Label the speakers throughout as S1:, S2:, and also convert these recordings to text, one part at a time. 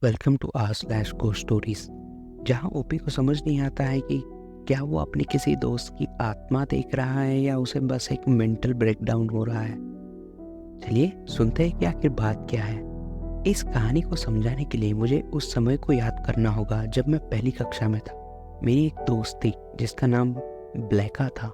S1: Welcome to R slash go stories, जहाँ OP को समझ नहीं आता है कि क्या वो अपनी किसी दोस्त की आत्मा देख रहा है या उसे बस एक मेंटल ब्रेकडाउन हो रहा है। चलिए सुनते हैं कि आखिर बात क्या है। इस कहानी को समझाने के लिए मुझे उस समय को याद करना होगा जब मैं पहली कक्षा में था। मेरी एक दोस्त थी जिसका नाम ब्लैका था।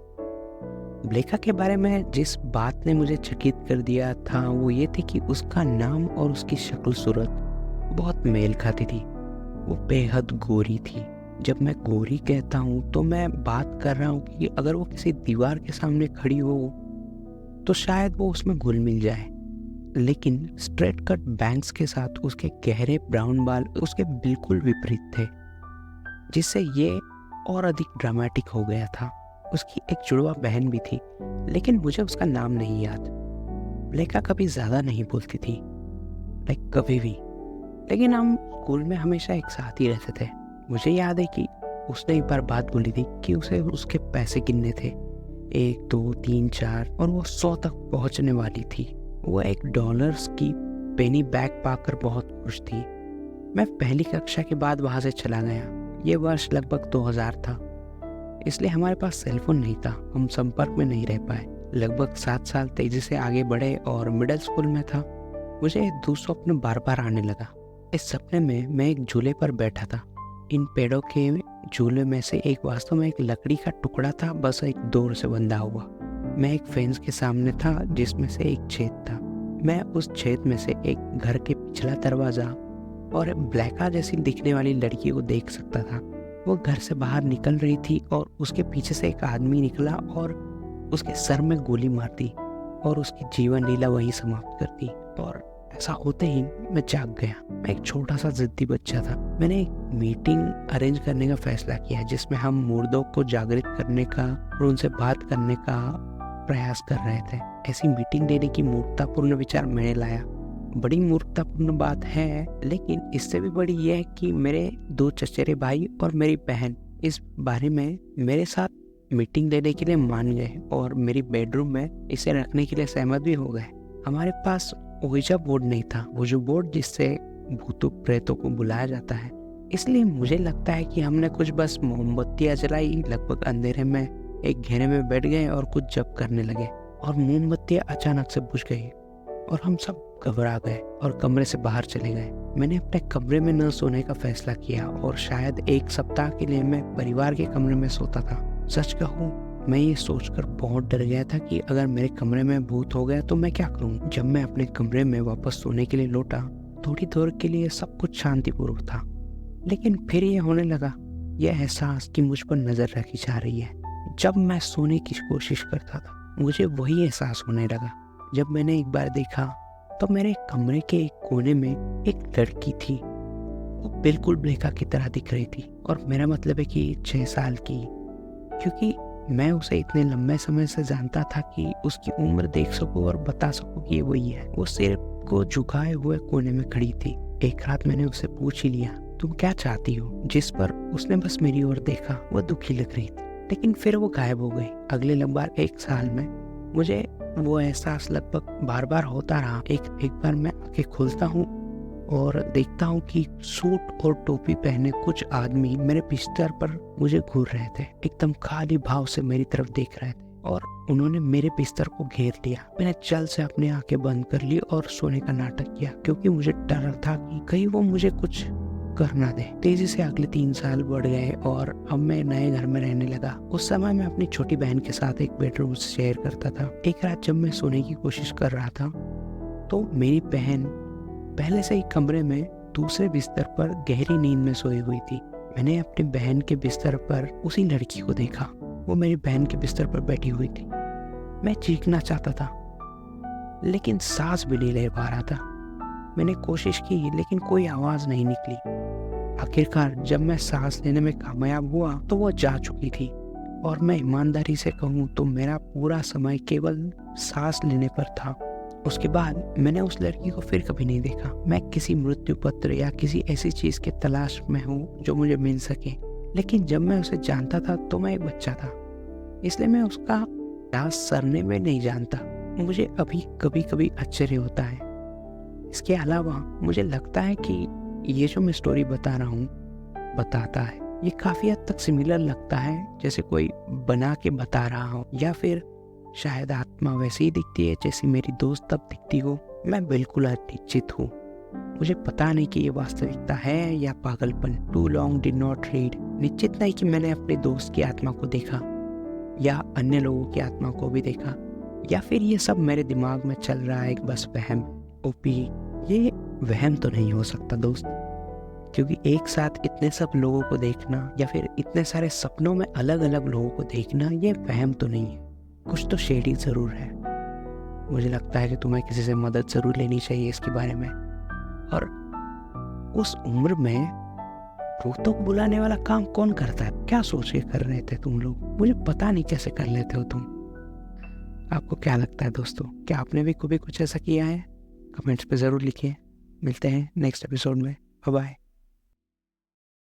S1: ब्लेका के बारे में जिस बात ने मुझे चकित कर दिया था वो ये थी कि उसका नाम और उसकी शक्ल सूरत बहुत मेल खाती थी। वो बेहद गोरी थी। जब मैं गोरी कहता हूँ तो मैं बात कर रहा हूँ कि अगर वो किसी दीवार के सामने खड़ी हो तो शायद वो उसमें घुल मिल जाए, लेकिन स्ट्रेट कट बैंग्स के साथ उसके गहरे ब्राउन बाल उसके बिल्कुल विपरीत थे, जिससे ये और अधिक ड्रामेटिक हो गया था। उसकी एक जुड़वा बहन भी थी, लेकिन मुझे उसका नाम नहीं याद। ब्लेका कभी ज़्यादा नहीं बोलती थी, लाइक कभी भी, लेकिन हम स्कूल में हमेशा एक साथ ही रहते थे। मुझे याद है कि उसने एक बार बात बोली थी कि उसे उसके पैसे गिनने थे, 1 2 3 4, और वो 100 तक पहुंचने वाली थी। वो $1 की पेनी बैग पाकर बहुत खुश थी। मैं पहली कक्षा के बाद वहां से चला गया। ये वर्ष लगभग 2000 था, इसलिए हमारे पास सेलफोन नहीं था। हम संपर्क में नहीं रह पाए। लगभग 7 साल तेजी से आगे बढ़े और मिडिल स्कूल में था। मुझे एक दुःस्वप्न बार बार आने लगा। इस सपने में मैं एक झूले पर बैठा था। इन पेड़ों के झूले में से एक वास्तव में एक लकड़ी का टुकड़ा था, बस एक डोर से बंधा हुआ। मैं एक फेंस के सामने था जिसमें से एक छेद था। मैं उस छेद में से एक घर के पिछला दरवाजा और ब्लैका जैसी दिखने वाली लड़की को देख सकता था। वो घर से बाहर निकल रही थी और उसके पीछे से एक आदमी निकला और उसके सर में गोली मार दी और उसकी जीवन लीला वहीं समाप्त कर दी। और ऐसा होते ही मैं जाग गया। मैं एक छोटा सा जिद्दी बच्चा था। मैंने एक मीटिंग अरेंज करने का फैसला किया जिसमें हम मुर्दों को जागृत करने का और उनसे बात करने का प्रयास कर रहे थे। ऐसी मीटिंग देने की मूर्खतापूर्ण विचार मैंने लाया। बड़ी मूर्खतापूर्ण बात है, लेकिन इससे भी बड़ी यह है कि मेरे 2 चचेरे भाई और मेरी बहन इस बारे में मेरे साथ मीटिंग देने के लिए मान गए और मेरी बेडरूम में इसे रखने के लिए सहमत भी हो गए। हमारे पास ओइजा बोर्ड नहीं था, वो जो बोर्ड जिससे भूतों प्रेतों को बुलाया जाता है। इसलिए मुझे लगता है कि हमने कुछ बस मोमबत्तियां जलाई, लगभग अंधेरे में एक घेरे में बैठ गए और कुछ जप करने लगे, और मोमबत्तियां अचानक से बुझ गई और हम सब घबरा गए और कमरे से बाहर चले गए। मैंने अपने कमरे में न सोने का फैसला किया और शायद 1 सप्ताह के लिए मैं परिवार के कमरे में सोता था। सच कहूँ, मैं ये सोचकर बहुत डर गया था कि अगर मेरे कमरे में भूत हो गया तो मैं क्या करूं। जब मैं अपने कमरे में वापस सोने के लिए लौटा, थोड़ी देर के लिए सब कुछ शांतिपूर्वक था, लेकिन फिर ये होने लगा, यह एहसास कि मुझ पर नजर रखी जा रही है। जब मैं सोने की कोशिश करता था, मुझे वही एहसास होने लगा। जब मैंने एक बार देखा तो मेरे कमरे के एक कोने में एक लड़की थी। वो बिल्कुल ब्लेका की तरह दिख रही थी, और मेरा मतलब है कि 6 साल की, क्योंकि मैं उसे इतने लंबे समय से जानता था कि उसकी उम्र देख सकूं और बता सकूं कि ये वही है। वो सिर को झुकाए हुए कोने में खड़ी थी। एक रात मैंने उससे पूछ ही लिया, तुम क्या चाहती हो? जिस पर उसने बस मेरी ओर देखा। वो दुखी लग रही थी, लेकिन फिर वो गायब हो गई। अगले लगभग 1 साल में मुझे वो एहसास लगभग बार बार होता रहा। एक बार मैं आंखें खोलता हूँ और देखता हूँ कि सूट और टोपी पहने कुछ आदमी मेरे बिस्तर पर मुझे घूर रहे थे, एकदम खाली भाव से मेरी तरफ देख रहे थे, और उन्होंने मेरे बिस्तर को घेर लिया। मैंने जल्द से अपनी आंखें बंद कर ली और सोने का नाटक किया, क्योंकि मुझे डर था कि कहीं वो मुझे कुछ कर ना दे। तेजी से अगले 3 साल बढ़ गए और अब मैं नए घर में रहने लगा। उस समय मैं अपनी छोटी बहन के साथ एक बेडरूम शेयर करता था। एक रात जब मैं सोने की कोशिश कर रहा था तो मेरी बहन पहले से ही कमरे में दूसरे बिस्तर पर गहरी नींद में सोई हुई थी। मैंने अपनी बहन के बिस्तर पर उसी लड़की को देखा। वो मेरी बहन के बिस्तर पर बैठी हुई थी। मैं चीखना चाहता था, लेकिन सांस भी नहीं ले पा रहा था। मैंने कोशिश की, लेकिन कोई आवाज नहीं निकली। आखिरकार जब मैं सांस लेने में कामयाब हुआ तो वो जा चुकी थी, और मैं ईमानदारी से कहूँ तो मेरा पूरा समय केवल सांस लेने पर था। उसके बाद मैंने उस लड़की को फिर कभी नहीं देखा। मैं किसी मृत्यु पत्र या किसी ऐसी चीज के तलाश में हूँ जो मुझे मिल सके, लेकिन जब मैं उसे जानता था तो मैं एक बच्चा था, इसलिए मैं उसका राज सरने में नहीं जानता। मुझे अभी कभी कभी आश्चर्य होता है। इसके अलावा मुझे लगता है कि ये जो मैं स्टोरी बता रहा हूँ बताता है, ये काफ़ी हद तक सिमिलर लगता है जैसे कोई बना के बता रहा हो, या फिर शायद आत्मा वैसी ही दिखती है जैसी मेरी दोस्त तब दिखती हो। मैं बिल्कुल अनिश्चित हूँ, मुझे पता नहीं कि ये वास्तविकता है या पागलपन। Too long did not read. निश्चित नहीं कि मैंने अपने दोस्त की आत्मा को देखा या अन्य लोगों की आत्मा को भी देखा, या फिर ये सब मेरे दिमाग में चल रहा है एक बस वहम। ओपी, ये वहम तो नहीं हो सकता दोस्त, क्योंकि एक साथ इतने सब लोगों को देखना या फिर इतने सारे सपनों में अलग अलग लोगों को देखना, ये वहम तो नहीं है, कुछ तो शेडी ज़रूर है। मुझे लगता है कि तुम्हें किसी से मदद ज़रूर लेनी चाहिए इसके बारे में। और उस उम्र में भूतों को बुलाने वाला काम कौन करता है? क्या सोच के कर रहे थे तुम लोग? मुझे पता नहीं कैसे कर लेते हो तुम। आपको क्या लगता है दोस्तों, क्या आपने भी कभी कुछ ऐसा किया है? कमेंट्स पे ज़रूर लिखिए। मिलते हैं नेक्स्ट एपिसोड में। Bye bye.